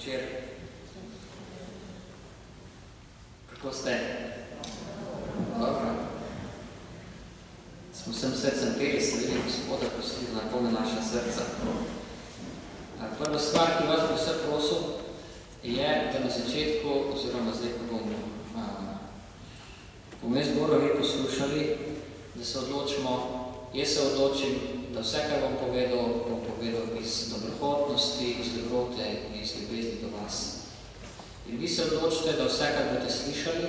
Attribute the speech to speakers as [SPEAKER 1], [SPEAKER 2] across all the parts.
[SPEAKER 1] večer. Kako ste? Dobro. Smo vsem srcem peli, sledili Gospoda, ko si napolne naša srca. Prva stvar, ki vas bi vse prosil, je, da na začetku, oziroma zdaj, ko bomo zboru vi poslušali, da se odločimo, jaz se odločim, da vse, kar bom povedal iz dobrohotnosti, iz dobrote in iz ljubezni do vas. In vi se odločite, da vse, kar boste slišali,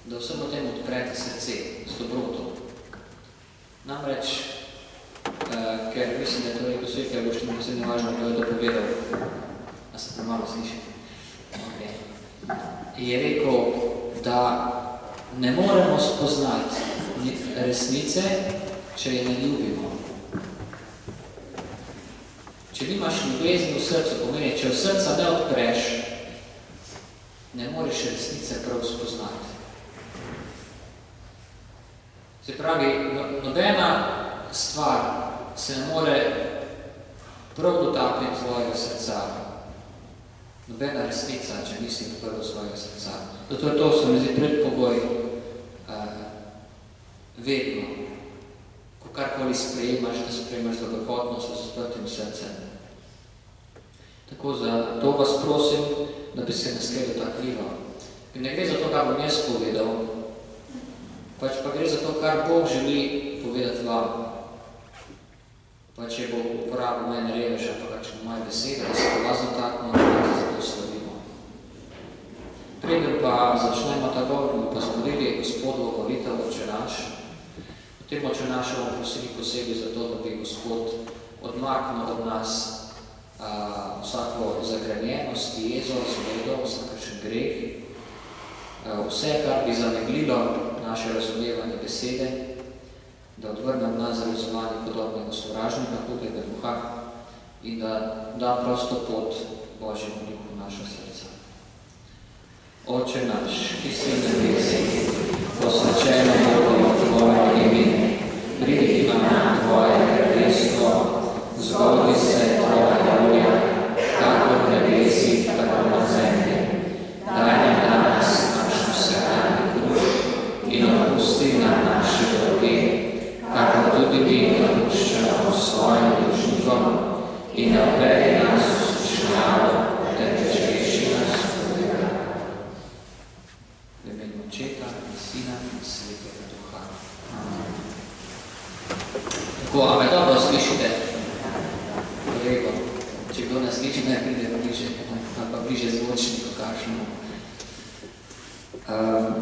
[SPEAKER 1] da vsem o tem odprete srce z dobroto. Namreč, ker mislim, da je to rekel svet, ker boš ne posebno važno, kdo je to povedal, a se premalo sliši. Okay. Je rekel, da ne moremo spoznati resnice, če je ne ljubimo. Če nimaš ljubezni v srcu, pomeni, če v srca ne odpreš, ne moreš resnice prav spoznati. Se pravi, nobena stvar se ne more prav dotakniti tvojega srca. Nobena resnica, če nisi odprl svojega srca. Zato je to, se mi zdi, predpogoj vedno. Ko karkoli sprejemaš, da sprejemaš dobrohotnost s odprtim srcem. Tako za to vas prosim, da bi se nasledil ta krivo. In ne gre za to, kar bom jaz povedal, pač pa gre za to, kar Bog želi povedati vam. Pa če bo uporabil mene reveža, pa kakšne moje besede, da se pa vas dotaknemo, da se to slavimo. Preden pa začnemo ta govor, pa smo modlili Gospodovo molitev Oče naš. Potem Oče naš bomo prosili posebej za to, da bi Gospod odmaknil od nas vsako zagrenjenost, jezo, zvedo, vsakršen greh, vse, kar bi zameglilo naše razumevanje besede, da odvrne od nas razumevanje podobnega sovražnika, hudega duha in da prosto pot Božjemu duhu v naša srca. Oče naš, ki si na nebesih, posvečeno bodo tvoje ime, pridi k nam tvoje kraljestvo, zgodi se tvoja volja, kakor v nebesih, tako na zemlji. Daj nam danes naš vsakdanji kruh in odpusti nam naše dolge, kakor tudi mi odpuščamo svojim dolžnikom in ne vpelji nas v skušnjavo, temveč reši nas hudega. V imenu Očeta in Sina in Svetega Duha. Tako, a me dobro slišite? Kolego, če kdo ne sliši, ne pride bliže, ali pa bliže zvočniku kakšnemu.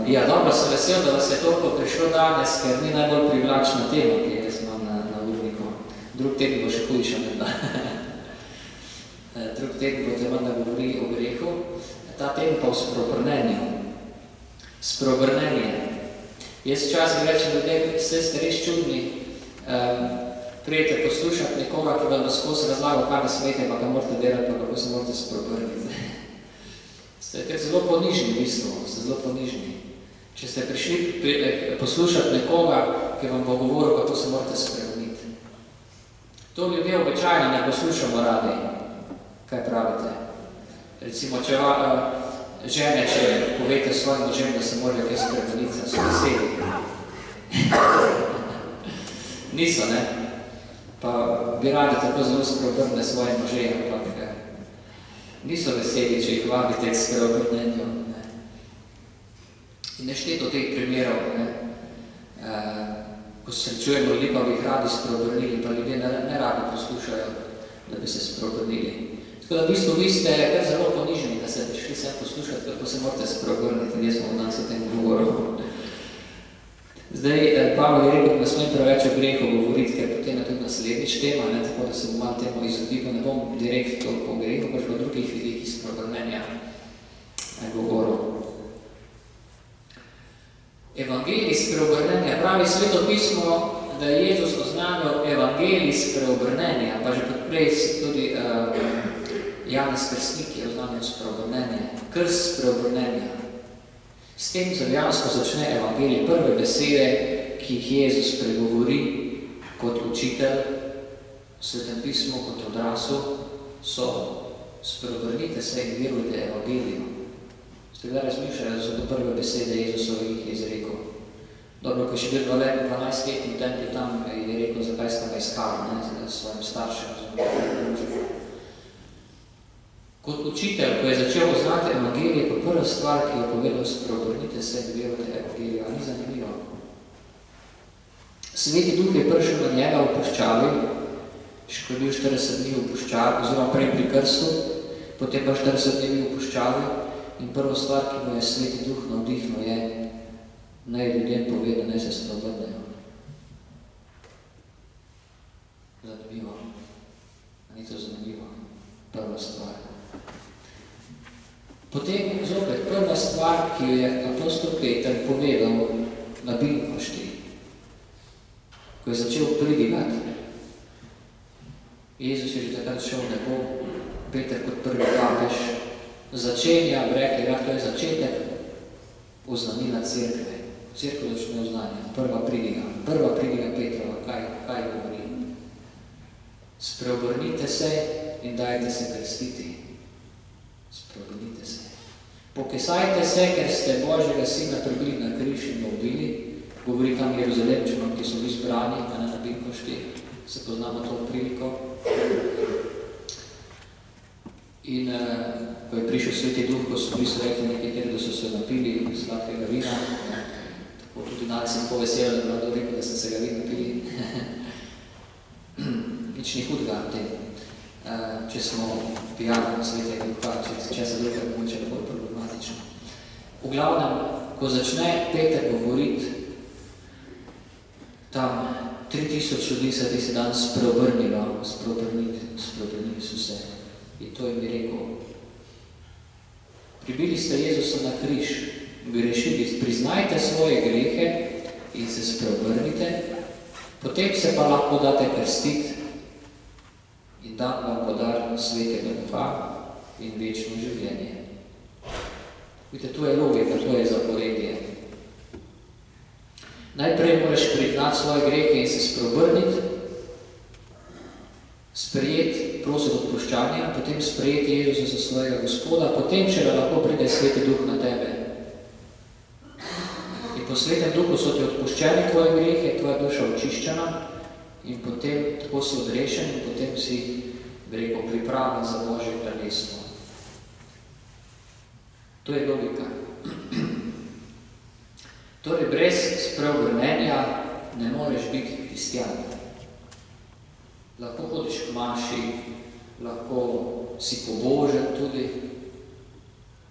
[SPEAKER 1] Ja, dobro, sem vesel, da vas je toliko prišlo danes, ker ni najbolj privlačna tema, ki jaz imam na urniku. Drug teden bo še hujša, menda. Drug teden bo te menda govori o grehu. Ta tema pa v spreobrnenju. Spreobrnenje. Jaz včasih rečem ljudem, ste res čudni, prijete poslušati nekoga, ki vam skozi razlago, kaj na svete, pa ga morate delati, pa kako se morate spreobrniti. Ste zelo ponižni v bistvu, ste zelo ponižni. Če ste prišli poslušati nekoga, ki vam bo govoril, kako se morate spremeniti. To ljudje običajno ne poslušamo radi. Kaj pravite? Recimo, če žene, če povete svojim možem, da se morajo kaj spremeniti, da so veseli. Niso, ne? Pa bi radi tako zelo spreobrne svoje može, ampak niso veseli, če jih vabite k spreobrnenju. In nešteto teh primerov, ko se srečujemo ljudi, pa bi jih radi spreobrnili, pa ljudje ne radi poslušajo, da bi se spreobrnili. Tako da v bistvu vi ste kar zelo poniženi, da ste prišli sem poslušati, kako se morate spreobrniti, in jaz smo danes o tem govoril. Zdaj, Pavel je rekel, da ne smem preveč o grehu govoriti, ker potem je tudi naslednjič tema, tako da se bom malo temu izodil, ne bom direkt toliko o grehu, pač po drugih vidih iz spreobrnenja govoril. Evangelij spreobrnenja, pravi Sveto pismo, da je Jezus oznanil evangelij spreobrnenja, pa že prej tudi Janez Krstnik je oznanil spreobrnenje, krst spreobrnenja. S tem dejansko začne evangelij. Prve besede, ki jih Jezus pregovori kot učitelj v Svetem pismu, kot odrasel, so spreobrnite se in verujte evangelijo. Ste kdaj razmišljali, da so to prve besede Jezusove, ki jih je izrekel? Dobro, ko še bil 12 let v templju tam, je rekel, zakaj sta ga iskali, ne, s svojim staršem. Kot učitelj, ko je začel poznati evangelije, pa prva stvar, ki je povedal, spreobrnite se in verujte evangelijo, a ni zanimivo. Sveti Duh je prišel na njega v puščavi, ko je bil 40 dni v puščavi, oziroma prej pri krstu, potem pa 40 dni v puščavi in prva stvar, ki mu je Sveti Duh navdihnil, je, naj ljudem pove, da naj se spreobrnejo. Zanimivo. A ni to zanimivo? Prva stvar. Potem zopet prva stvar, ki jo je apostol Peter povedal na Binkošti, ko je začel pridigati. Jezus je že takrat šel v nebo, Peter kot prvi papež začenja, bi rekli, to je začetek oznanila cerkve. Cerkev začne oznanja, prva pridiga Petrova, kaj govori? Spreobrnite se in dajte se krstiti. Spreobrnite se. Pokesajte se, ker ste Božjega Sina pribili na križ in ga ubili, govori tam Jeruzalemčanom, ki so bili zbrani, a ne na Binkošti, se poznamo to priliko. In ko je prišel Sveti Duh, ko so bili so rekli nekaj, da so se napili sladkega vina, tako tudi danes sem tako vesel, da bi rekel, da ste se ga vi napili. Nič ni hudega v tem. Če smo pijani Svetega Duha, če se druga moče ne bolj problematično. V glavnem, ko začne Peter govoriti, tam 3000 ljudi se ti se dan spreobrnilo, spreobrnili so se. In to jim bi rekel, pribili ste Jezusa na križ, bi rešili, priznajte svoje grehe in se spreobrnite, potem se pa lahko date krstiti in dan vam podar Svetega Duha in večno življenje. Vidite, tu je logika, to je zaporedje. Najprej moraš priznati svoje grehe in se spreobrniti, sprejeti, prositi odpuščanja, potem sprejeti Jezusa za svojega Gospoda, potem še lahko pride Sveti Duh na tebe. In po Svetem Duhu so ti odpuščeni tvoje grehe, tvoja duša očiščena in potem tako si odrešen in potem si, bi rekel, pripraven za Božje kraljestvo. To je logika. Torej, brez spreobrnenja ne moreš biti kristjan. Lahko hodiš k maši, lahko si pobožen tudi,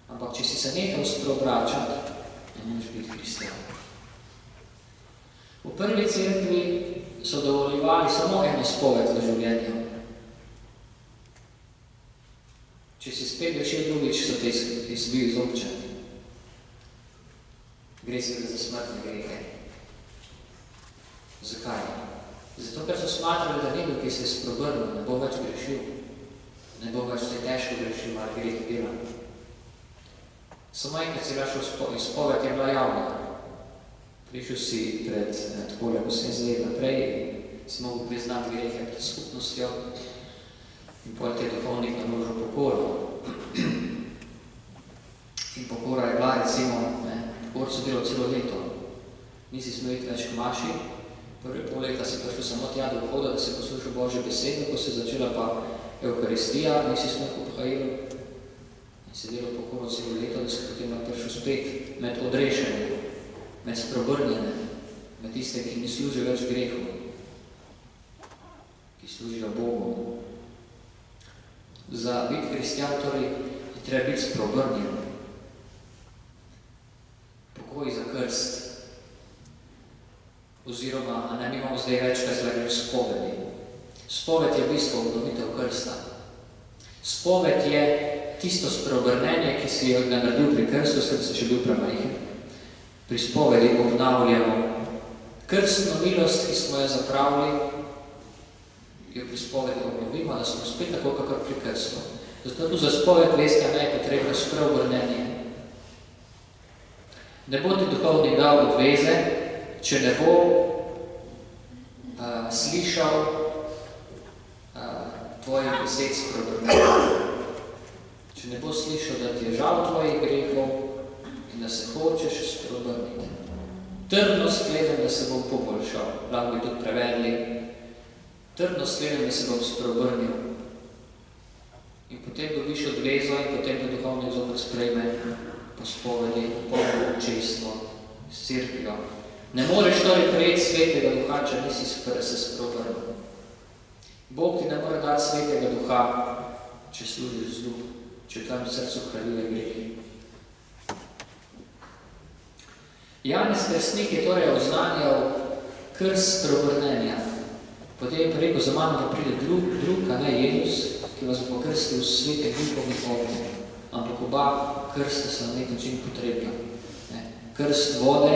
[SPEAKER 1] ampak če si se nehal spreobračati, ne moreš biti kristjan. V prvi cerkvi so dovoljevali samo eno spoved v življenju. Če si spet grešil drugič, so te izbil iz obče. Gre se za smrtne grehe. Zakaj? Zato, ker so smatrali, da nekdo, ki se je spreobrnil, ne bo več grešil, ne bo več se težko grešil, ali greh dela. Samo enkrat si šel izpoved, je bila javna. Prišel si pred takole, ko sem zdaj naprej, si mogel priznati grehe pred skupnostjo in potem te duhovnik naložil pokoro. In pokora je bila, recimo, pokor so delal celo leto. Nisi smel iti več k maši, prvi pol leta si prišel samo tja do vhoda, da si poslušal Božje besede, ko se začela pa Evkaristija, nisi smel obhajilu in si delal pokoro celo leto, da si potem prišel spet med odrešenjem, med spreobrnjenjem, med tiste, ki ne služijo več grehu, ki služijo Bogu. Za biti kristjan torej je treba biti spreobrnjen. Pokoj za krst. Oziroma, ne imamo zdaj več, kaj se reče spovedi. Spoved je v bistvu obnovitev krsta. Spoved je tisto spreobrnenje, ki si ga naredil pri krstu, sem se še bil premajhen. Pri spovedi obnavljamo krstno milost, ki smo jo zapravili, jo pri spovedi obnovimo, da smo spet tako, kakor pri krstu. Zato tu za spoved veste, da je potrebno spreobrnenje. Ne bo ti duhovnik dal odveze, če ne bo slišal tvojih besed spreobrnenja. če ne boš slišal, da ti je žal tvojih grehov in da se hočeš spreobrniti. Trdno sklenem, da se bom poboljšal, lahko bi tudi prevedli. Trdno sklenem, da se bom spreobrnil. In potem dobiš odvezo in potem te duhovnik zopet sprejme po spovedi, polno občestvo s cerkvijo. Ne moreš torej prejeti svetega duha, če nisi se spreobrnil. Bog ti ne more dati svetega duha, če služiš z duh, če v tvojem srcu kraljive grehi. Janez Krstnik je torej oznanjal krst spreobrnenja. Potem je rekel za mano, da pride drug, a ne Jezus, ki vas bo pokrstil s svetem duhom in ognjem. Ampak oba krsta so na nek način potrebna. Krst vode,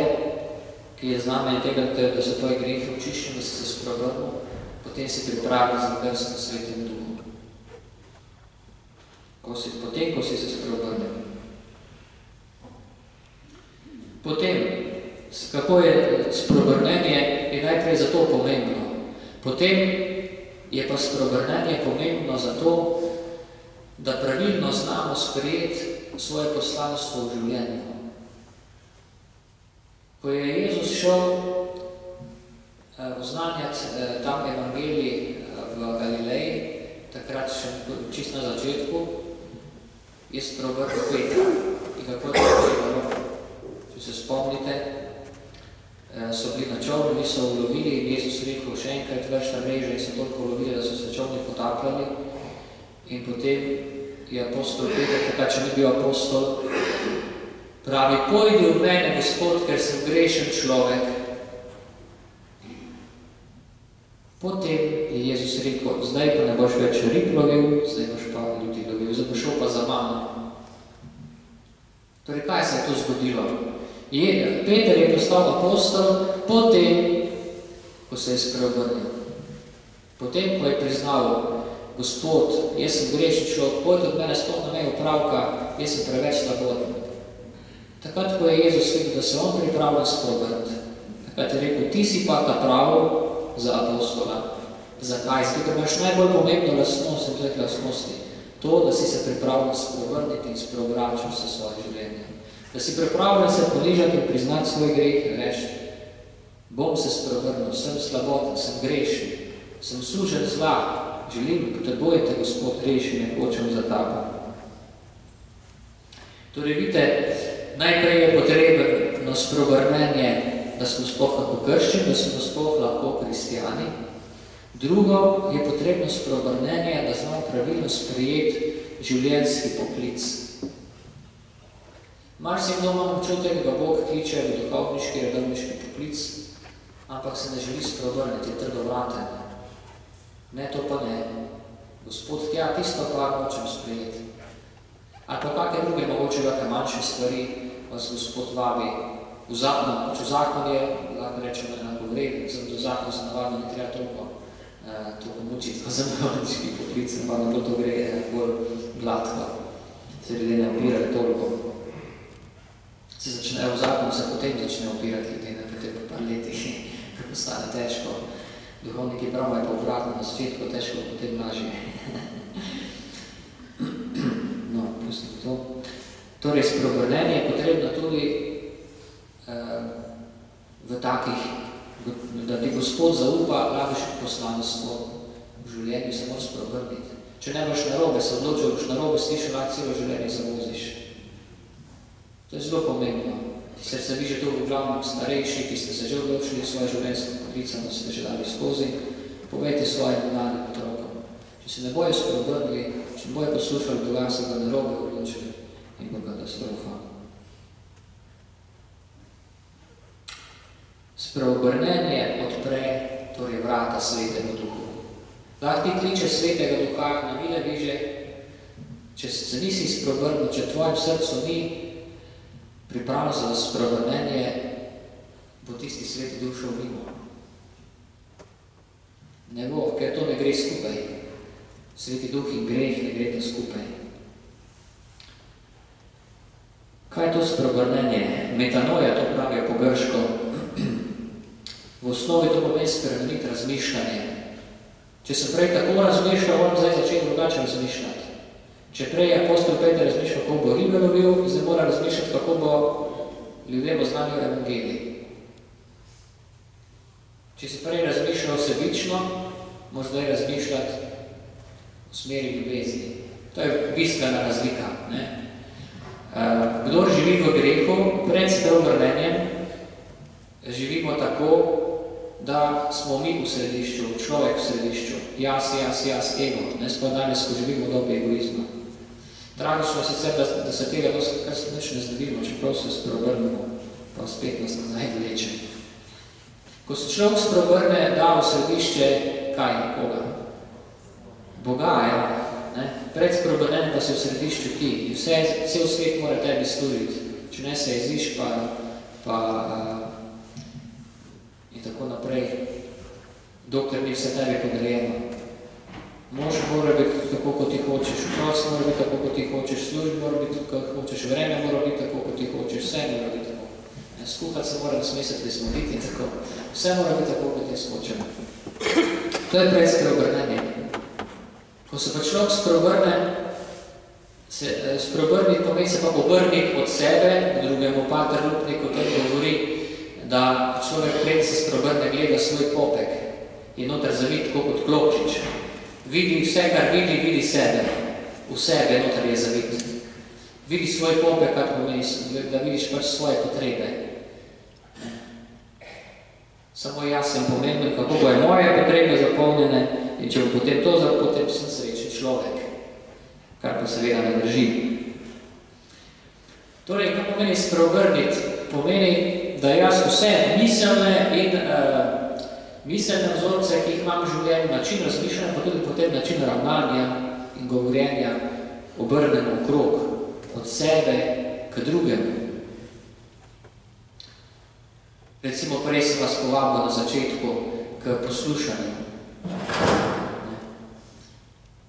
[SPEAKER 1] ki je znamenje tega, da so tvoji grehi očiščeni, da si se spreobrnil, potem si pripravljen za krst na svetem duhu. Potem, ko si se spreobrnil. Potem, kako je spreobrnenje, je najprej zato pomembno. Potem je pa spreobrnenje pomembno zato, da pravilno znamo sprejeti svoje poslanstvo v življenju. Ko je Jezus šel oznanjati tam evangelij v Galileji, takrat še čisto na začetku, je spreobrnil Petra. In kako je to bilo? Če se spomnite, so bili na čovnu, niso ulovili in Jezus rekel še enkrat vršna mreža in so toliko ulovili, da so se čovni potapljali. In potem je apostol Peter, takrat če ni bil apostol, pravi, pojdi v mene, Gospod, ker sem grešen človek. Potem je Jezus rekel, zdaj pa ne boš več rib lovil, zdaj boš pa ljudi lovil, zdaj boš šel pa za mano. Torej, kaj se je to zgodilo? Peter je postal apostol potem, ko se je spreobrnil. Potem, ko je priznal, Gospod, jaz sem grešen človek, pojdi od mene, sploh ne imel opravka, jaz sem preveč slaboten. Takrat, ko je Jezus videl, da se on pripravlja spreobrniti, takrat je rekel, ti si pa ta pravo za apostola. Zakaj? Zato, ker imaš najbolj pomembno lastnost in teh lastnosti. To, da si se pripravljen spreobrniti in spreobračil se svoje življenje. Da si pripravljen se ponižati in priznati svoj greh in reči, bom se spreobrnil, sem slaboten, sem grešen, sem služen zla, želim, potrebujete, Gospod, reši me, hočem za tabo. Torej, vidite, najprej je potrebno spreobrnenje, da smo sploh lahko krščeni, da smo sploh lahko kristjani. Drugo je potrebno spreobrnenje, da znamo pravilno sprejeti življenjski poklic. Marsikdo imamo občutek, da Bog kliče v duhovniški, redovniški poklic, ampak se ne želi spreobrniti, je trdovraten. Ne, to pa ne. Gospod, tja, tisto pa hočem sprejeti. Ali pa kakve druge, mogoče kakve manjše stvari, vas Gospod vabi. V zakon je, lahko rečemo, enako vreden, zato zakon se navadno ne treba toliko mučiti, pa za duhovniški poklic, pa na to gre bolj gladko. Se ljudje ne opirajo toliko. Se začnejo v zakonu, se potem začnejo opirati ljudje, ne potem po par letih, ker postane težko. Duhovniki prav je pa obratno na začetku, težko, potem lažje. No, pustimo to. Torej, spreobrnenje je potrebno tudi v takih, da ti Gospod zaupa, labiš poslanstvo v življenju, se moraš spreobrniti. Če ne boš narobe, se odločil, boš narobe slišal, lahko celo življenje zavoziš. To je zelo pomembno. Sicer se vi že to v glavnem starejši, ki ste se že odločili svoje življenjsko poklicano, ste že dali skozi, povejte svojim mladim otrokom. Če se ne bojo spreobrnili, če ne bojo poslušali Boga, se ga narobe odločili in bo katastrofa. Spreobrnenje odpre torej vrata svetemu duhu. Lahko ti kliče svetega duha na mile viže, če se nisi spreobrnil, če v tvojem srcu ni pripravljen za spreobrnenje, bo tisti sveti duh šel mimo. Ne bo, ker to ne gre skupaj. Sveti duh in greh ne greta skupaj. Kaj je to spreobrnenje? Metanoja, to pravijo po grško. V osnovi to pomeni spremeniti razmišljanje. Če sem prej tako razmišljal, moram zdaj začeti drugače razmišljati. Če prej je apostol Peter razmišljal, kako bo ribe lovil, zdaj mora razmišljati, kako bo ljudem oznanil evangelij. Če si prej razmišljal sebično, moraš zdaj razmišljati v smeri ljubezni. To je bistvena razlika. Ne? Kdor živi v grehu, pred spreobrnenjem, živimo tako, da smo mi v središču, človek v središču. Jaz, ego. Ne sploh danes, ko živimo v dobi egoizma. Tragično sicer, da se tega kar nič ne zdravimo, čeprav se spreobrnemo, pa spet nas nazaj vleče. Ko se človek spreobrne, da v središče kaj? Koga? Boga, ja. Ne? Pred spreobrnenjem pa se v središču ti. Cel svet mora tebi služiti. Če ne se jeziš, in tako naprej, dokler ni vse tebi podrejeno. Mož mora biti tako, kot ti hočeš, prost mora biti tako, kot ti hočeš, služb mora biti tako, kot hočeš, vreme mora biti tako, kot ti hočeš, vse mora biti tako. Skuhati se mora nasmesati, smoditi in tako. Vse mora biti tako, kot ti hočemo. To je pred spreobrnenje. Ko se pa človek spreobrniti pomeni se pa obrniti od sebe, k drugemu. Pater Lupnik o tem govori, da človek pred se spreobrne, gleda svoj popek in noter zavit tako kot klopčič. Vidi vse, kar vidi sebe. V sebe noter je zavit. Vidi svoj popek, kar pomeni, da vidiš pač svoje potrebe. Samo jaz sem pomemben, kako bo je moje potrebe zapolnjene in če bo potem to, potem sem srečen človek. Kar pa seveda ne drži. Torej, kaj pomeni spreobrniti? Pomeni, da jaz vse miselne vzorce, ki jih imam v življenju, način razmišljanja, pa tudi potem način ravnanja in govorjenja obrnemo okrog od sebe k drugemu. Recimo, prej sem vas povabil na začetku k poslušanju.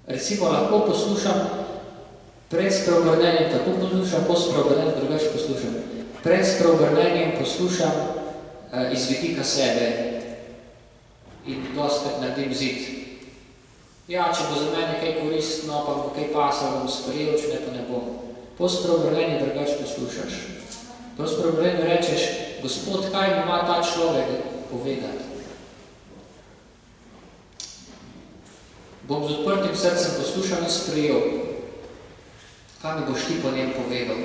[SPEAKER 1] Recimo, lahko poslušam pred spreobrnenjem, tako poslušam, po spreobrnenjem drugače poslušam. Pred spreobrnenjem poslušam iz vidika sebe in dostkrat naredim zid. Ja, če bo za mene kaj koristno, pa bo kaj pasal, bom sprejel, če ne pa ne bom. Po spreobrnenju drugače poslušaš. Po spreobrnenju rečeš, Gospod, kaj mi ima ta človek povedati? Bom z odprtim srcem poslušal in sprejel. Kaj mi boš ti po njem povedal?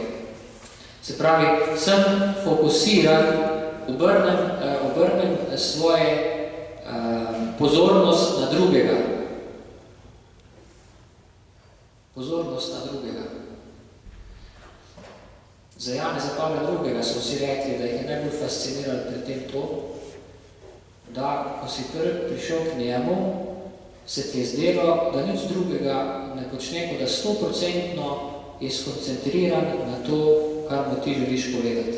[SPEAKER 1] Se pravi, sem fokusiran, obrnem svoje pozornost na drugega. Pozornost na drugega. Za Janeza Pavla II. So vsi rekli, da jih je najbolj fasciniralo pri tem to, da ko si prišel k njemu, se ti je zdelo, da nič drugega ne počne, kot da 100% je skoncentriran na to, kar mu ti želiš povedati.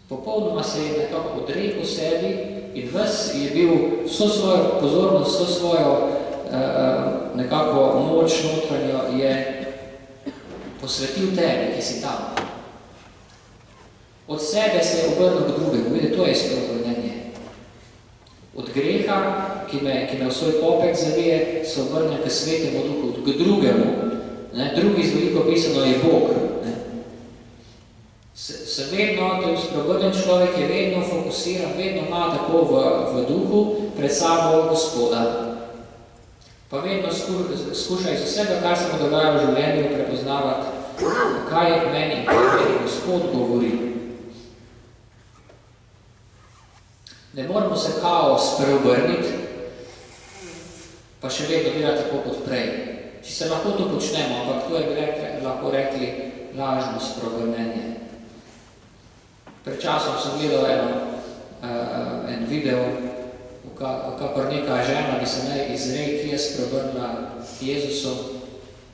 [SPEAKER 1] Popolnoma se je nekako odrekel sebi in ves je bil vso svojo pozornost, vso svojo nekako moč notranjo je posvetil tebi, ki si tam. Od sebe se je obrnil k drugemu. Vidite, to je spreobrnenje. Od greha, ki me v svoj popek zavije, se obrne k svetemu duhu, k drugemu. Drugi z veliko pisano je Bog. Se vedno, to je spreobrnen človek, je vedno fokusiran, vedno ima tako v duhu pred sabo Gospoda. Pa vedno skuša iz vsega, kar se mu dogaja v življenju, prepoznavati, kaj meni Gospod govori. Ne moramo se kao spreobrniti, pa še vedno delati tako kot prej. Če se lahko to počnemo, ampak to je lahko rekli lažno spreobrnenje. Pred časom sem gledal en video, kakor neka žena bi se naj izrej, ki je spreobrnila Jezusu,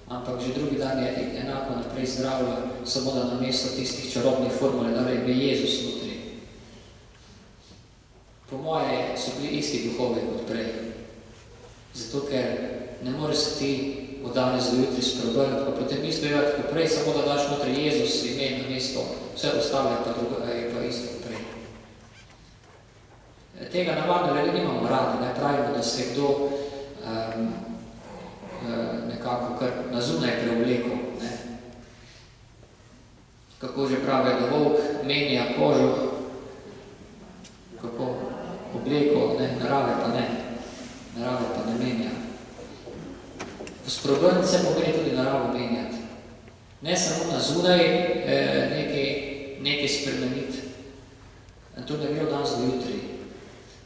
[SPEAKER 1] ampak že drugi dan je enako naprej zdravila, samo da na mesto tistih čarobnih formule, da je Jezus notri. Po moje so bili isti duhovi kot prej. Zato, ker ne more se ti od danes do jutri spreobrniti, pa potem isto delati kot prej, samo da daš notri Jezus ime na mesto, vse ostalo je pa isto kot prej. Tega navadno ljudje nimamo radi, ne pravimo, da se kdo nekako kar na zunaj preobleko. Ne. Kako že pravi, da volk menja kožo, kako obleko, ne, narave pa ne menja. V spreobrnice pomeni tudi naravo menjati. Ne samo na zunaj nekaj spremeniti. To ne gre od danes do jutri.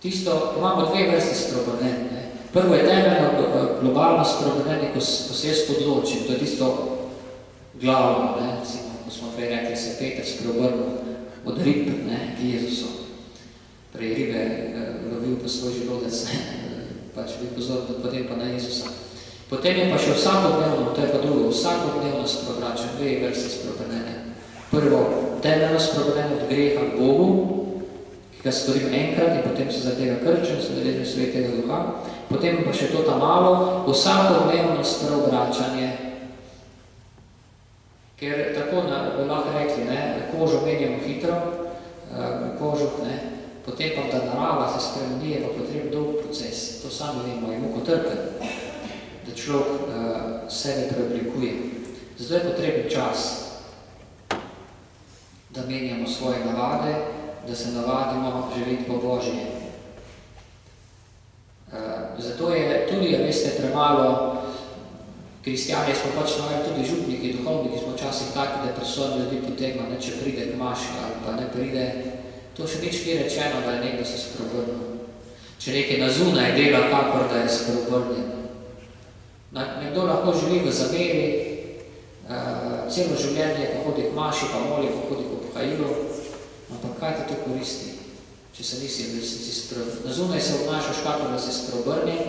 [SPEAKER 1] Tisto, imamo dve vrsti spreobrnenja. Prvo je temeljno globalno spreobrnenje, ko se jaz odločim. To je tisto glavno, ne, ko smo prej rekli, se Peter spreobrnil od rib, ne, k Jezusu. Prej ribe lovil pa svoj želodec, pač bil pozoril, potem pa na Jezusa. Potem je pa še vsakodnevno, to je pa drugo, vsakodnevno spreobračen, dve vrsti spreobrnenja. Prvo, temeljno spreobrnenje od greha k Bogu, ki ga storim enkrat in potem se za tega krčem, se deležim Svetega Duha. Potem pa še to ta malo, vsakodnevno spreobračanje. Ker tako bi lahko rekli, ne, kožo menjamo hitro, kožo, ne, potem pa da narava se spremeni, je pa potreben dolg proces. To sami vemo, je mukotrpen, da človek sebe preoblikuje. Zato je potreben čas, da menjamo svoje navade, da se navadimo živeti po Božje. Zato je tudi, veste, premalo kristjani, smo pač navajali tudi župniki, duhovniki, smo včasih taki, da presodni ljudi potegno, ne, če pride k maši ali pa ne pride. To še nič ni rečeno, da je nekdo se spreobrnil. Če nekaj na zunaj dela, kakor da je spreobrnjen. Nekdo lahko živi v zameri, celo življenje pa hodi k maši, pa moli, pa hodi k obhajilu, ampak kaj ti to koristi, če se nisi v resnici spreobrnil? Na zunaj se obnašaš, kakor da se spreobrnil,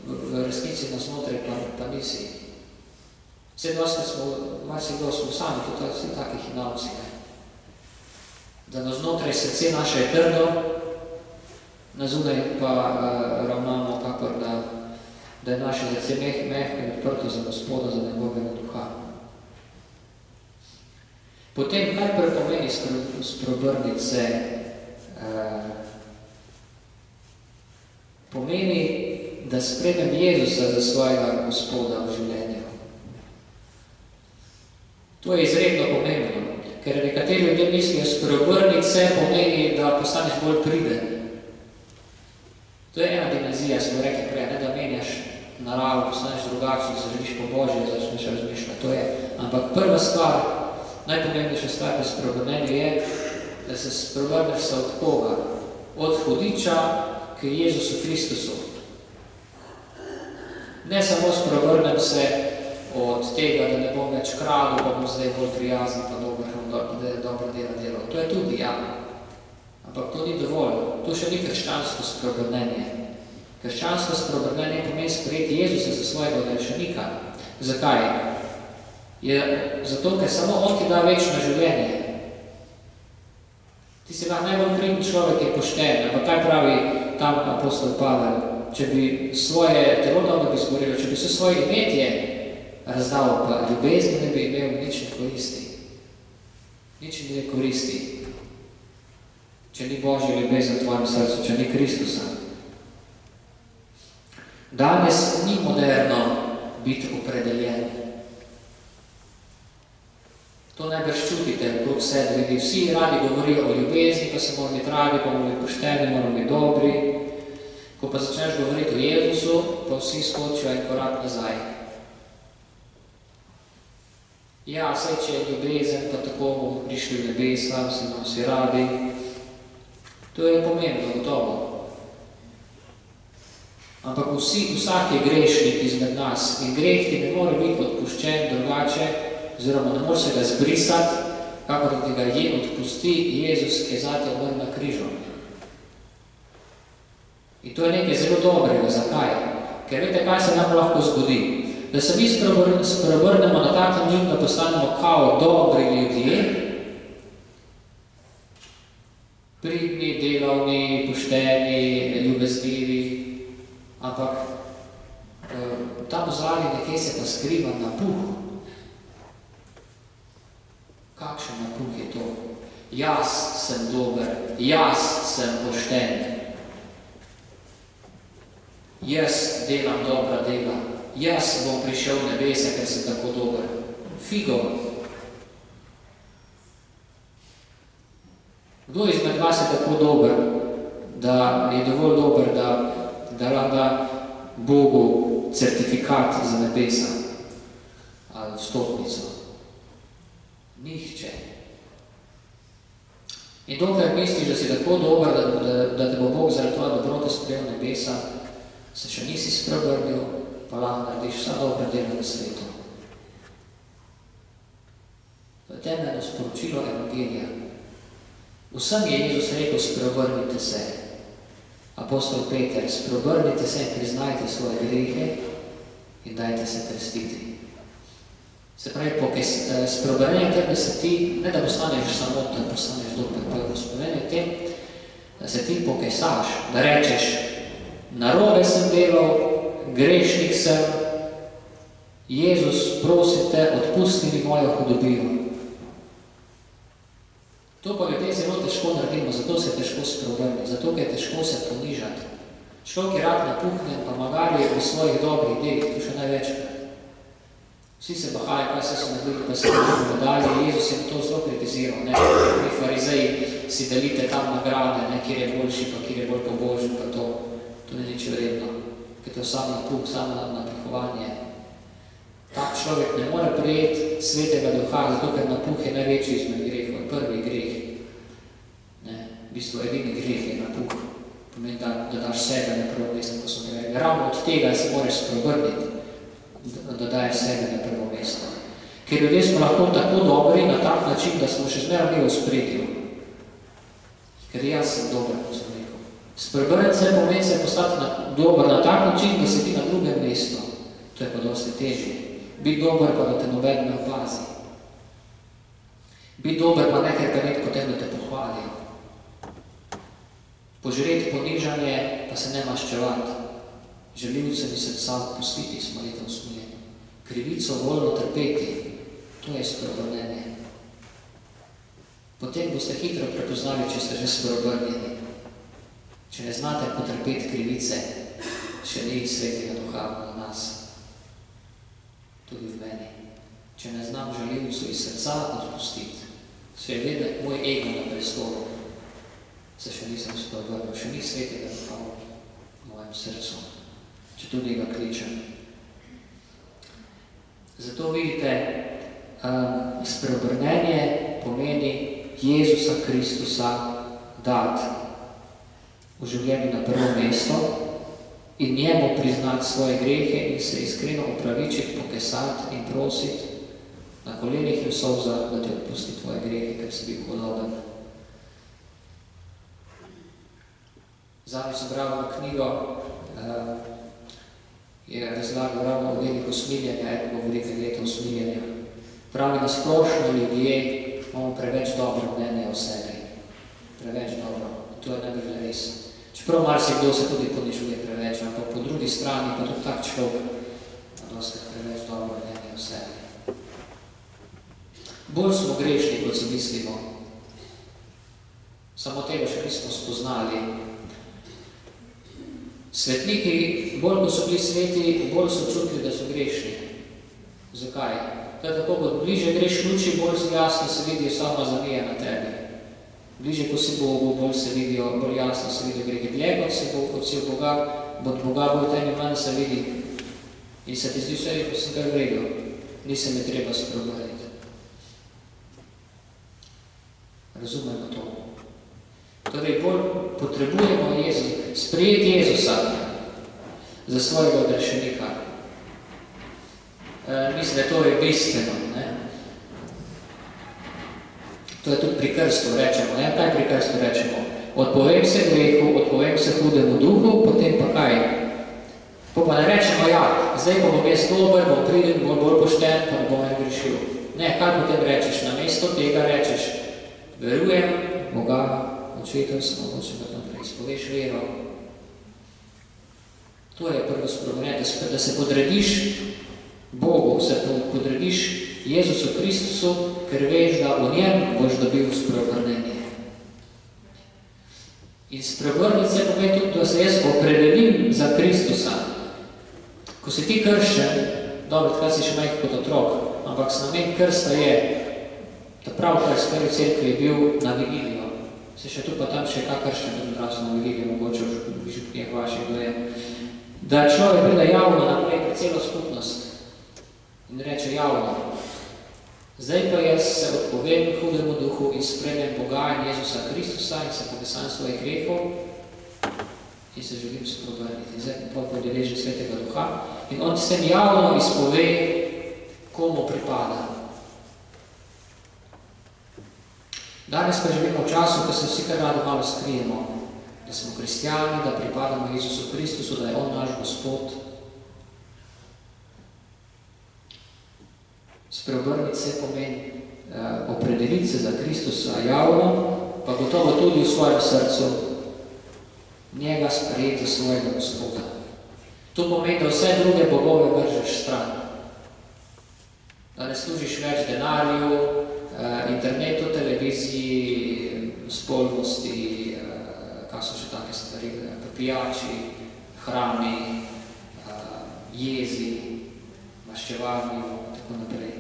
[SPEAKER 1] v resnici na znotraj pa nisi. Vse dosti smo sami, tudi vsi takih hinavci, ne? Da na znotraj srce naše je trdo, na zunaj pa ravnamo kakor, da je naše srce mehko in odprto za Gospoda, za njegovega duha. Potem, kaj pomeni spreobrniti se? Pomeni, da sprejmem Jezusa za svojega Gospoda v življenju. To je izredno pomembno. Ker nekateri ljudje mislijo, spreobrniti se pomeni, da postaneš bolj priden. To je ena dimenzija, smo rekli prej, ne da menjaš naravo, postaneš drugačen, se želiš po Božje, začneš razmišljati. To je. Ampak prva stvar, najpomembnejša stvar pri spreobrnenju je, da se spreobrneš se od koga? Od hudiča k Jezusu Kristusu. Ne samo spreobrnem se od tega, da ne bom več kradil, pa bom zdaj bolj prijazen, pa dobro dela delal. To je tudi, ja. Ampak to ni dovolj. To še ni krščansko spreobrnenje. Krščansko spreobrnenje pomeni sprejeti Jezusa za svojega odrešenika. Zakaj? Zato, ker samo on ti da večno življenje. Ti si najbolj priden človek je pošten. Ampak kaj pravi tam apostol Pavel? Če bi svoje telo dobro bi zgorelo, če bi se svoje imetje razdal, pa ljubezni ne bi imel nič ne koristi. Nič ne koristi. Če ni Božja ljubezen v tvojem srcu, če ni Kristusa. Danes ni moderno biti opredeljen. To najbrž čutite okrog sebe. Vsi radi govorijo o ljubezni, pa se moramo biti radi, pa moramo biti pošteni, moramo biti dobri. Ko pa začneš govoriti o Jezusu, pa vsi skočijo en korak nazaj. Ja, saj če je ljubezen, pa tako bomo prišli v nebesa, vsi radi. To je pomembno, gotovo. Ampak vsak je grešnik izmed nas in greh ti ne more biti odpuščen drugače, oziroma ne more se ga zbrisati, kakor ti ga odpusti Jezus, ki je zate umrl na križu. In to je nekaj zelo dobrega. Zakaj? Ker veste, kaj se nam lahko zgodi? Da se mi spreobrnemo na tak način, da postanemo kao dobri ljudje, pridni, delovni, pošteni, ljubeznivi, ampak tam vzali nekaj se pa skriva napuh. Kakšen napuh je to? Jaz sem dober, jaz sem pošten. Jaz delam dobra dela, jaz bom prišel v nebese, ker sem tako dober. Figo. Kdo izmed vas je tako dober, da je dovolj dober, da da Bogu certifikat za nebesa ali vstopnico? Nihče. In dokler misliš, da si tako dober, da te bo Bog zaradi tvoje dobrote sprejel nebesa, se še nisi spreobrnil, pa lahko narediš vsa dobra dela na svetu. To je temeljno sporočilo Evangelija. Vsem je Jezus rekel, spreobrnite se. Apostol Peter, spreobrnite se in priznajte svoje grehe in dajte se krstiti. Se pravi, spreobrnenje tem, da se ti, ne da postaneš samoten, postaneš dober, pa spreobrnenje tem, da se ti pokesaš, da rečeš, narobe sem delal, grešnik sem, Jezus, prosim te, odpusti mi mojo hudobijo. To pa ljudje zelo težko naredimo, zato se težko spreobrni, zato ker je težko se ponižati. Človek je rad napuhnjen, pa magari v svojih dobrih delih, to še največkrat. Vsi se bahajo, kaj se so naredili, pa se nekaj podali, Jezus je to zelo kritiziral, ne? Mi farizeji si delite tam nagrade, ne? Kjer je boljši, pa kjer je bolj pobožen, pa to ni nič vredno, ker to je sam napuh, sam napihovanje. Tak človek ne more prijeti svetega duha, zato ker napuh je največji izmed grehov, prvi greh. V bistvu edini greh je napuh. Pomeni, da daš sebe na prvo mesto, ko so greh. Ravno od tega se moraš spreobrniti, da daješ sebe na prvo mesto. Ker ljudje smo lahko tako dobri na tak način, da smo še zmeraj mi v spredju. Ker jaz sem dober, kot sem rekel. Spreobrniti se pomeni se postati dober na tak način, da si ti na drugem mestu. To je pa dosti težje. Biti dober pa, da te noben ne opazi. Biti dober pa nekaj, kar net potem, da te pohvali. Požreti ponižanje, pa se ne maščevati. Želivcem in srca odpustiti, smo leta usmiljeni. Krivico voljno trpeti, to je spreobrnenje. Potem boste hitro prepoznali, če ste že spreobrnjeni. Če ne znate potrpeti krivice, še ni svetega duha na nas. Tudi v meni. Če ne znam želivcu iz srca odpustiti, se je vedno moj ego na prestolu, se še nisem spreobrnil, še ni svetega duha v mojem srcu, če tudi ga kličem. Zato vidite, spreobrnenje pomeni Jezusa Kristusa dati v življenju na prvo mesto in njemu priznati svoje grehe in se iskreno opravičiti, pokesati in prositi na kolenih in solzah, da te odpusti tvoje grehe, ker si bil podoben. Zadnji sem bral v knjigo, je razlagal ravno o veliko smiljenja, enega velikega leta usmiljenja. Pravi, da splošno ljudje imamo preveč dobro mnenje o sebi. Preveč dobro. To je najbolj res. Čeprav marsikdo se tudi ponižuje preveč, ampak po drugi strani pa tudi tak človek ima dosti preveč dobro mnenje o sebi. Bolj smo grešni, kot se mislimo. Samo tega še nismo spoznali. Svetniki, bolj ko so bili sveti, bolj so čutili, da so grešni. Zakaj? Tako kot bliže greš luči, bolj jasno se vidijo sama zamija na tebi. Bliže, ko si Bogu, bolj se vidijo, bolj jasno se vidijo grehe. Dlje, kot si od Boga, bolj tebi manj se vidi. In se ti zdi vse, ko sem ga vredil, nisem je treba spreobrniti. Razumemo to. Torej, bolj potrebujemo sprejeti Jezusa za svojega odrešenika. Mislim, da to je bistveno. Ne? To je tudi pri krstu rečemo. Ne? Kaj pri krstu rečemo? Odpovem se grehu, odpovem se hudemu duhu, potem pa kaj? Pa ne rečemo, ja, zdaj pa bom jaz dober, bom pridem, bom bolj pošten, pa ne bom en grešil. Ne, kaj potem rečeš? Namesto tega rečeš, verujem Boga, očetelj sem, očem naprej, izpoveš vero. To je prvo spreobrnenje, da se podrediš Bogu, se podrediš Jezusu Kristusu, ker veš, da v njem boš dobil spreobrnenje. In spreobrniti se pomeni tudi, da se jaz opredelim za Kristusa. Ko si ti krščen, dobro, takrat si še majhen kot otrok, ampak namen krsta je, da prav kaj v prvi cerkvi je bil na vigilijo. Se še tu pa tam še kak krščen, tudi odrasel na vigilijo, mogoče v župnijah vaših kdo je. Da človek pride javno naprej pred celo skupnost in reče javno. Zdaj pa jaz se odpovem hudemu duhu in sprejmem Boga in Jezusa Kristusa in se povesan svojih grehov in se želim sprobrniti. In zdaj pa podeleži Svetega Duha in on s tem javno izpove, komu pripada. Danes pa živimo v času, ko se vsi kar rado malo skrijemo, da smo kristijani, da pripadamo Jezusu Kristusu, da je on naš Gospod. Spreobrniti se pomeni opredeliti se za Kristusa javno, pa gotovo tudi v svojem srcu njega sprejeti svojega Gospoda. To pomeni, da vse druge bogove vržeš stran. Da ne služiš več denarju, internetu, televiziji, spolnosti, kak so še take stvari, pijači, hrani, jezi, maščevanju, tako naprej.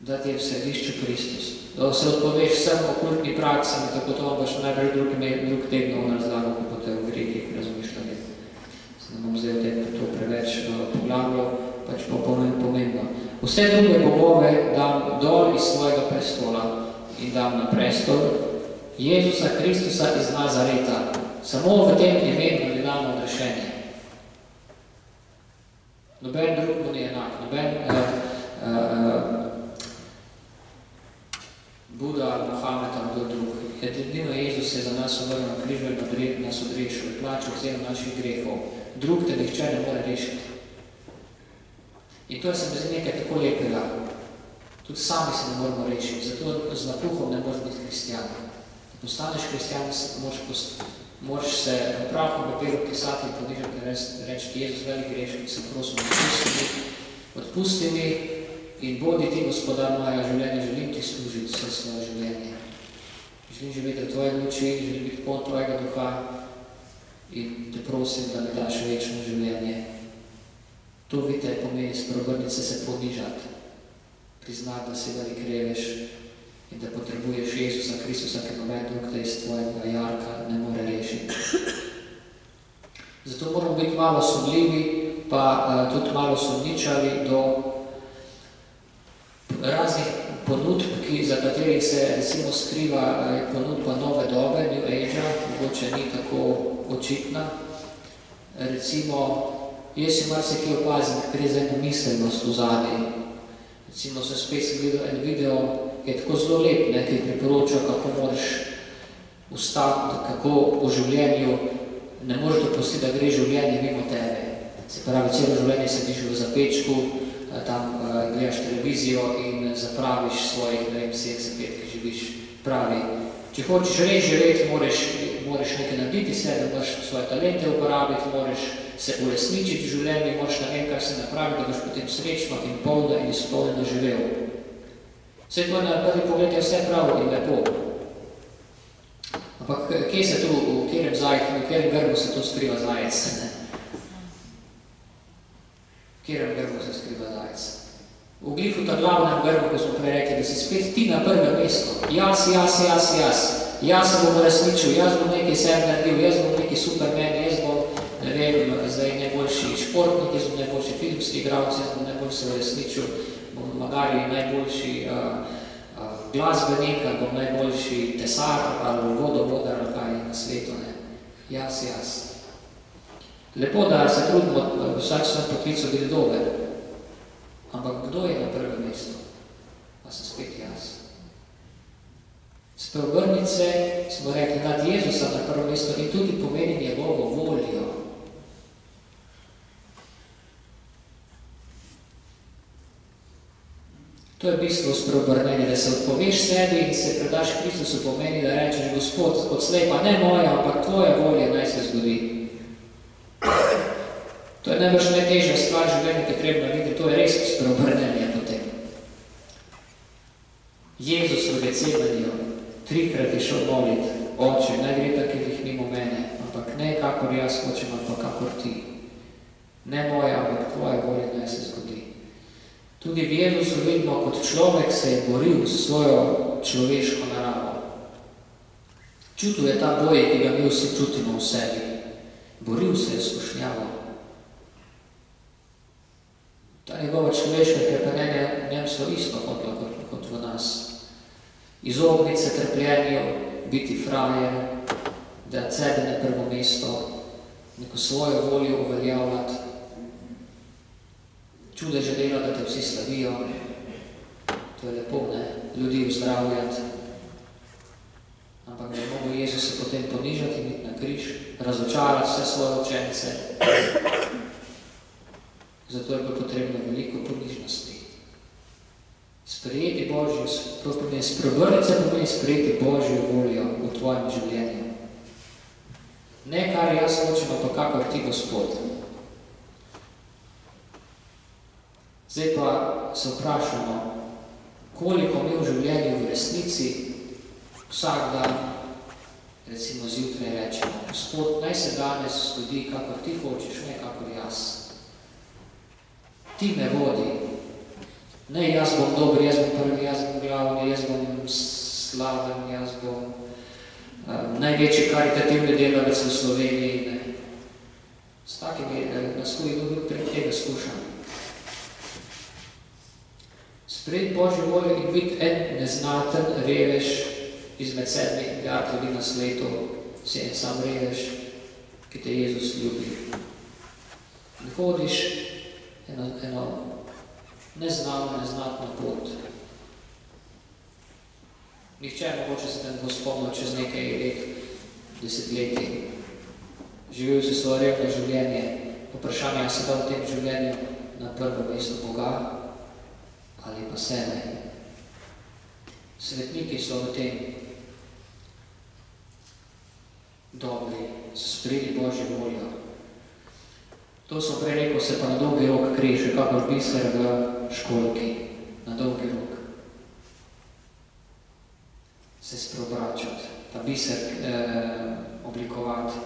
[SPEAKER 1] Da ti je v središču Kristus. Da se odpoveš vsem okultni praksam, tako to boš najprej drug tedno razlagal, kako te v Greki razmišljali. Se ne bom zdaj v tem to preveč poglavljal, pač pa pomembno. Vse druge bogove dam dol iz svojega prestola in dam na prestol Jezusa Kristusa iz Nazareta. Samo v tem imenu je dano odrešenje. Noben drug mu ni enak, noben Buda, Mohamed ali kdo drug. Edino Jezus je za nas umrl na križu in nas odrešil, je plačal ceno naših grehov. Drug te nihče ne more rešiti. In to se mi zdi nekaj tako lepega. Tudi sami se ne moramo rešiti, zato z napuhom ne moreš biti kristijan. Da postaneš kristijan, moraš se v pravem papirju pisati in ponižati in reči, Jezus velik grešnik, se prosim odpusti mi in bodi ti, Gospodar moja življenja, želim ti služiti vse svoje življenje. Želim živeti v tvoje luči, želim biti poln tvojega duha in te prosim, da mi daš večno življenje. To vidite pomeni spreobrniti se ponižati, priznati, da si velik revež in da potrebuješ Jezusa Kristusa, ker noben drug te iz tvojega jarka ne more rešiti. Zato moramo biti malo sumljivi, pa tudi malo sumničavi do raznih ponudb, za katerih se recimo skriva ponudba nove dobe, New Age-a, mogoče ni tako očitna. Recimo, jaz si marsikaj opazim, ker je za eno miselnost v zadnji. Recimo, sem spet gledal en video, ki je tako zelo lep, ki priporoča, kako moraš ustaviti, kako v življenju ne moreš dopustiti, da gre življenje mimo tebe. Se pravi, celo življenje sediš v zapečku, tam gledaš televizijo in zapraviš svojih, ne vem, 70 let, ki živiš. Pravi, če hočeš res živeti, moraš nekaj narediti se, da moraš svoje talente uporabiti, moraš se uresničiti v življenju, moraš na vem, kaj se napravi, da boš potem srečno in polno in izpolnjeno živel. Vse to na prvi pogled je vse pravo in lepo. Ampak kje se tu, v katerem grbu se tu skriva zajec? V katerem grbu se skriva zajec? V glihu ta glavnem grbu, ko smo prej rekli, da si spet ti na prvem mestu. Jaz. Jaz se bom resničil, jaz bom nekaj sebi naredil, jaz bom neki superman, jaz bom, ne vem, zdaj najboljši športnik, jaz bom najboljši filmski igralec, jaz bom najbolj se resničil, bom magari najboljši glasbenik, ali bom najboljši tesar, ali vodovodar, ali kaj na svetu, ne. Jaz. Lepo, da se trudimo vsak svoj poklic biti dober, ampak kdo je na prvem mestu? Pa sem spet jaz. Spreobrniti se, smo rekli, nad Jezusa na prvo mesto in tudi pomeni njegovo voljo. To je bistvo spreobrnenja, da se odpoveš sebi in se predaš Kristusu, pomeni, da rečeš, Gospod, odslej pa ne moja, ampak tvoja volja naj se zgodi. To je najbrž najtežja stvar življenja, ki je treba narediti, to je res spreobrnenje potem. Jezus v Gecemaniju 3-krat je šel moliti, Oče, naj gre tak, ki jih mimo mene, ampak ne kakor jaz hočem, ampak kakor ti. Ne moja, ampak tvoja volja naj se zgodi. Tudi v Jezusu vidimo, kot človek se je boril s svojo človeško naravo. Čutil je ta boj, ki ga mi vsi čutimo v sebi. Boril se je skušnjavo. Ta njegova človeška krepenenja v njem so isto hodila kot v nas. Izogniti se trpljenju, biti frajer, dati sebe na prvo mesto, neko svojo voljo uveljavljati, čudeže delati, da te vsi slavijo, to je lepo, ne, ljudi uzdravljati, ampak da je mogel Jezus se potem ponižati in iti na križ, razočarati vse svoje učence. Zato je bilo potrebno veliko ponižnosti. Sprejeti Božjo, spreobrniti se pomeni sprejeti Božjo voljo v tvojem življenju. Ne kar jaz hočem, pa kakor ti, Gospod. Zdaj pa se vprašamo, koliko mi v življenju v resnici vsak dan, recimo zjutraj rečemo, Gospod, naj se danes zgodi, kakor ti hočeš, ne kakor jaz. Ti me vodi. Ne, jaz bom dober, jaz bom prvi, jaz bom glavni, jaz bom slaven, jaz bom največji karitativni delavec v Sloveniji. Ne. S takimi nas tudi dobil prek tega skušam. Sprejeti Božjo voljo in biti en neznaten revež izmed 7 milijard ljudi na svetu, si en sam revež, ki te Jezus ljubi. In hodiš eno neznano, neznatno pot. Nihče mogoče se te ne bo spomnil čez nekaj let, desetletij. Živel si svoje revno življenje. Vprašanje, se da v tem življenju na prvo mesto Boga ali pa sebe. Svetniki so v tem dobri, so sprejeli Božjo voljo. To so prej rekel, se pa na dolgi rok kreše, kakor biser v školki, na dolgi rok. Se spreobračati, ta biser oblikovati.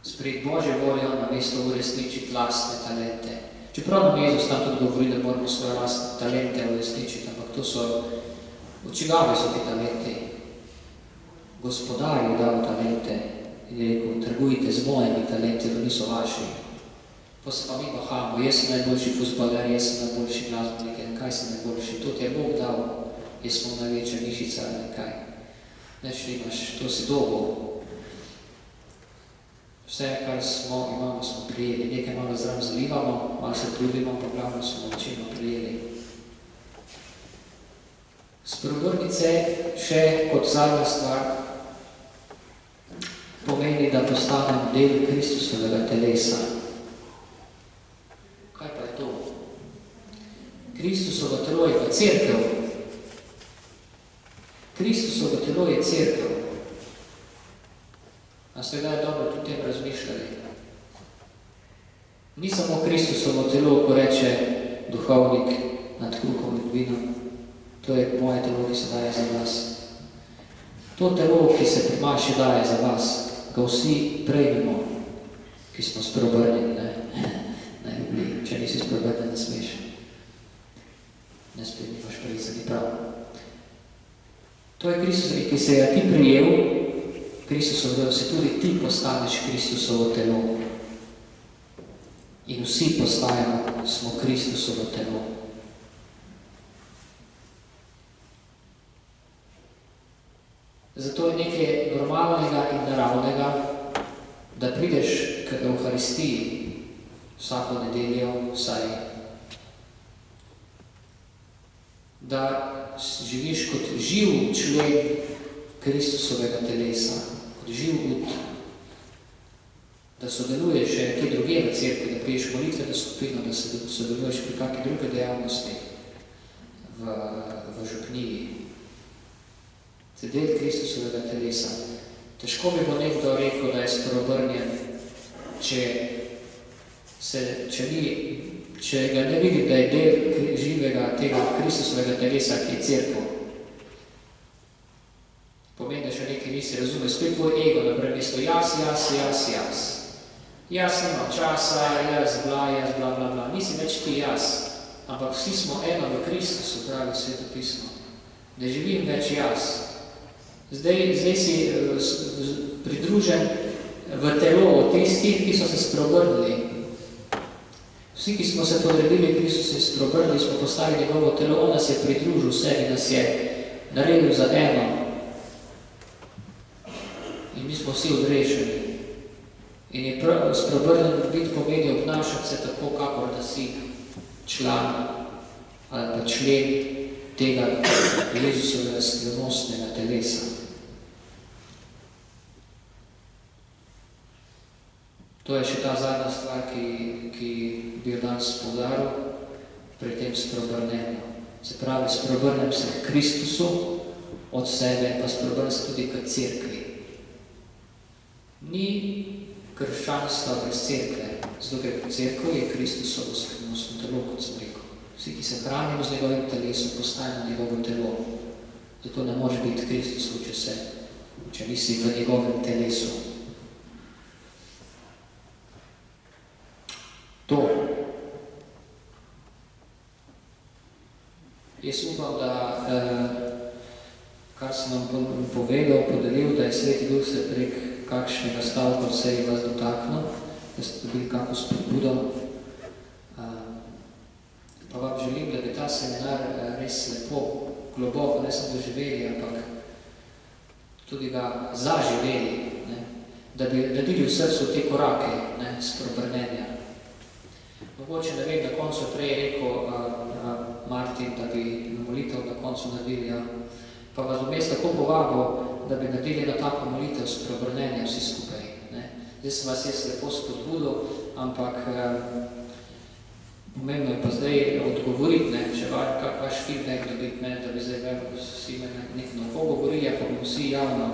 [SPEAKER 1] Sprejeti Božjo voljo na mesto uresničiti lastne talente. Čeprav nam Jezus tam tudi govori, da moramo svoje lastne talente uresničiti, ampak to so, odčigave so ti talenti. Gospodar je dal talente. In je rekel, trgujte z mojimi talenti, da niso vaši. Pa se pa mi bahamo, jaz sem najboljši fuzbaler, jaz sem najboljši glasbenik, kaj sem najboljši, to ti je Bog dal, jaz smo največja mišica, nekaj. Neč nimaš, to si dobo. Vse, kar imamo, smo prijeli, nekaj malo zram zalivamo, malo se trudimo, pa glavno smo večino prijeli. Spreobrniti se še kot zadnja stvar, pomeni, da postanem del Kristusovega telesa. Kaj pa je to? Kristusovo telo je pa cerkev. Kristusovo telo je cerkev. A ste ga dobro tudi tem razmišljali? Ni samo Kristusovo telo, ko reče duhovnik nad kruhom in vinom. To je moje telo, ki se daje za vas. To telo, ki se pri maši daje za vas, ga vsi prejmemo, ki smo spreobrnjeni, ne? Če nisi spreobrnjen, ne smeš. Ne spet nimaš pravice, ni prav. To je Kristus, ki se je ti prijel, Kristusov telo, se tudi ti postaneš Kristusovo telo. In vsi postajamo, smo Kristusovo telo. Zato je nekaj normalnega in naravnega, da prideš k Evharistiji vsako nedeljo, vsaj, da živiš kot živ člen Kristusovega telesa, kot živ ud, da sodeluješ še kje druge v cerkvi, da priješ molitveno skupino, da sodeluješ pri kakšni druge dejavnosti v župniji. Se del Kristusovega telesa. Težko bi bo nekdo rekel, da je spreobrnjen, če ga ne vidi, da je del živega tega Kristusovega telesa, ki je cerkev. Pomeni, da še nekaj nisi razume, spet tvoj ego na prvo mesto, jaz. jaz nimam časa, jaz bla, bla, bla. Nisi več ti jaz, ampak vsi smo eno v Kristusu, pravi Sveto pismo. Ne živim več jaz. Zdaj si pridružen v telo od tistih, ki so se spreobrnili. Vsi, ki smo se podredili Kristusu in spreobrnili, smo postali njegovo telo, on nas je pridružil sebi, nas je naredil za eno. In mi smo vsi odrešeni. In je spreobrnen biti pomeni obnašati se tako, kakor da si član ali pa člen tega Jezusovega skrivnostnega telesa. To je še ta zadnja stvar, ki bi jo danes poudaril pri tem spreobrnenju. Se pravi, spreobrnem se k Kristusu od sebe, pa spreobrnem se tudi k cerkvi. Ni krščanstva brez cerkve, zato ker cerkev je Kristusovo skrivnostno telo, kot sem rekel. Vsi, ki se hranimo z njegovim telesom, postajamo njegovo telo. Zato ne moreš biti Kristusov, če nisi v njegovem telesu. To. Jaz upam, da kar sem vam povedal, podelil, da je Sveti Duh se prek kakšnega stavka vse vas dotaknil, da ste dobili kako spodbudo. Pa vam želim, da bi ta seminar res lepo, globoko, ne samo doživeli, ampak tudi ga zaživeli, ne? Da bi naredili v srcu te korake, ne? Spreobrnenja. Mogoče, ne vem, na koncu prej rekel Martin, da bi molitev na koncu naredili, ja. Pa vas vmes tako povabil, da bi naredili na tako molitev spreobrnenja vsi skupaj. Ne? Zdaj sem vas jaz lepo spodbudil, ampak pomembno je pa zdaj odgovoriti, ne? Če kak vaš feedback dobiti, ne? Da bi zdaj vsi me nekaj na oko govorili, pa bomo vsi javno,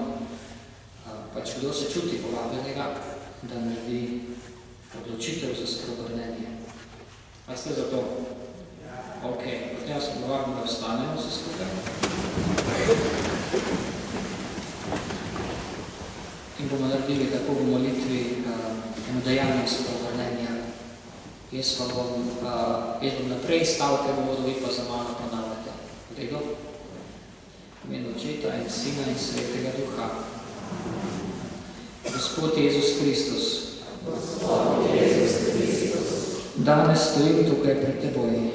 [SPEAKER 1] pač kdo se čuti povabljenega, da naredi odločitev za spreobrnenje. A ste za to? Ok, potem jaz povabim, da vstanemo vse skupaj. In bomo naredili tako v molitvi dejanje spreobrnenja. Jaz bom naprej stavke bodo, vi pa za mano ponavljate. Redo? V imenu Očeta in Sina in Svetega Duha. Gospod Jezus Kristus. Gospod Jezus Kristus. Danes stojim tukaj pred teboj.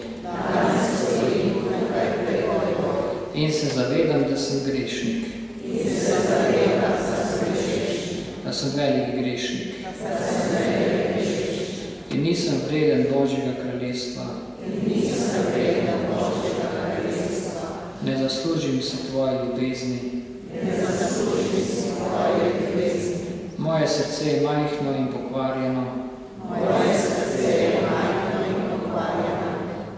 [SPEAKER 1] In se zavedam, da sem grešnik. Da sem velik grešnik. In nisem vreden Božjega kraljestva. Ne zaslužim si tvoje ljubezni. Moje srce je majhno in pokvarjeno.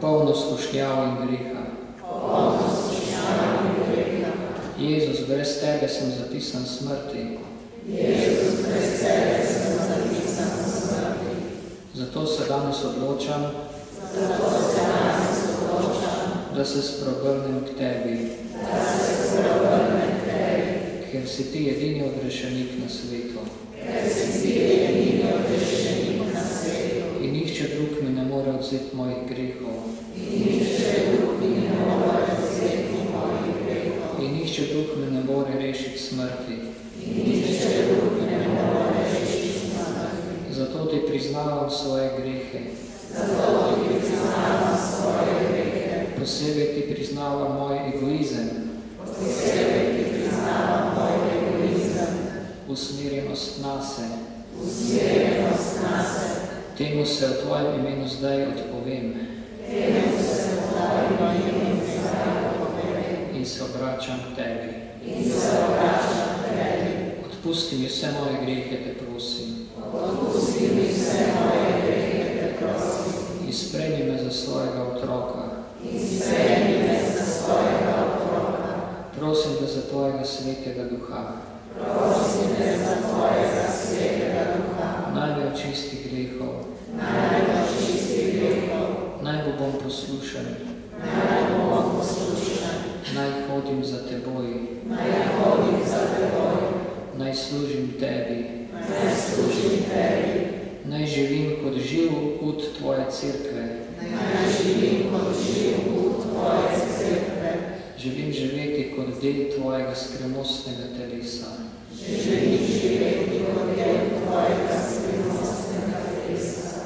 [SPEAKER 1] Polno skušnjav in greha. Jezus, brez tebe sem zapisan smrti. Zato se danes odločam, da se spreobrnem k tebi, ker si ti edini odrešenik na svetu. In nihče drug mi ne more odzeti mojih grehov. In nihče drug me ne more rešiti smrti. Zato ti priznavam svoje grehe. Posebej ti priznavam moj egoizem. Usmerjenost nase. Temu se v tvojem imenu zdaj odpovem. In se obračam k tebi. Odpusti mi vse moje grehe, te prosim. In sprejmi me za svojega otroka. Prosim te za tvojega Svetega Duha. Naj me očisti grehov. Naj bom poslušan. Naj hodim za teboj. Naj služim tebi. Naj živim kot živ ud Tvoje cerkve. Želim živeti kot del Tvojega skrivnostnega telesa.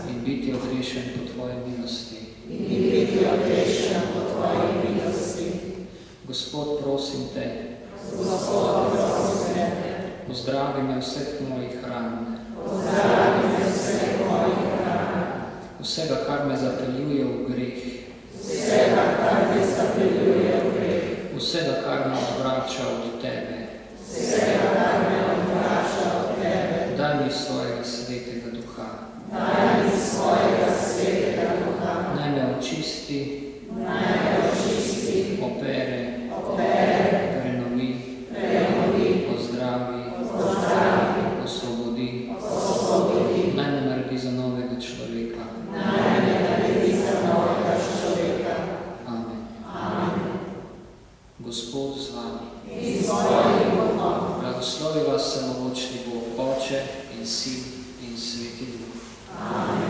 [SPEAKER 1] In biti odrešen po Tvoji milosti. Gospod, prosim Te, pozdravi me vseh mojih ran, vsega, kar me zapeljuje v greh, vsega, kar me odvrača od Tebe. Daj mi svojega svetega duha. Naj me očisti, opere, prenovi, pozdravi, osvobodi. Naj me naredi za novega človeka. Amen. Gospod z vami. Blagoslovi vas vsemogočni Bog, Oče in Sin in Sveti Duh. Amen.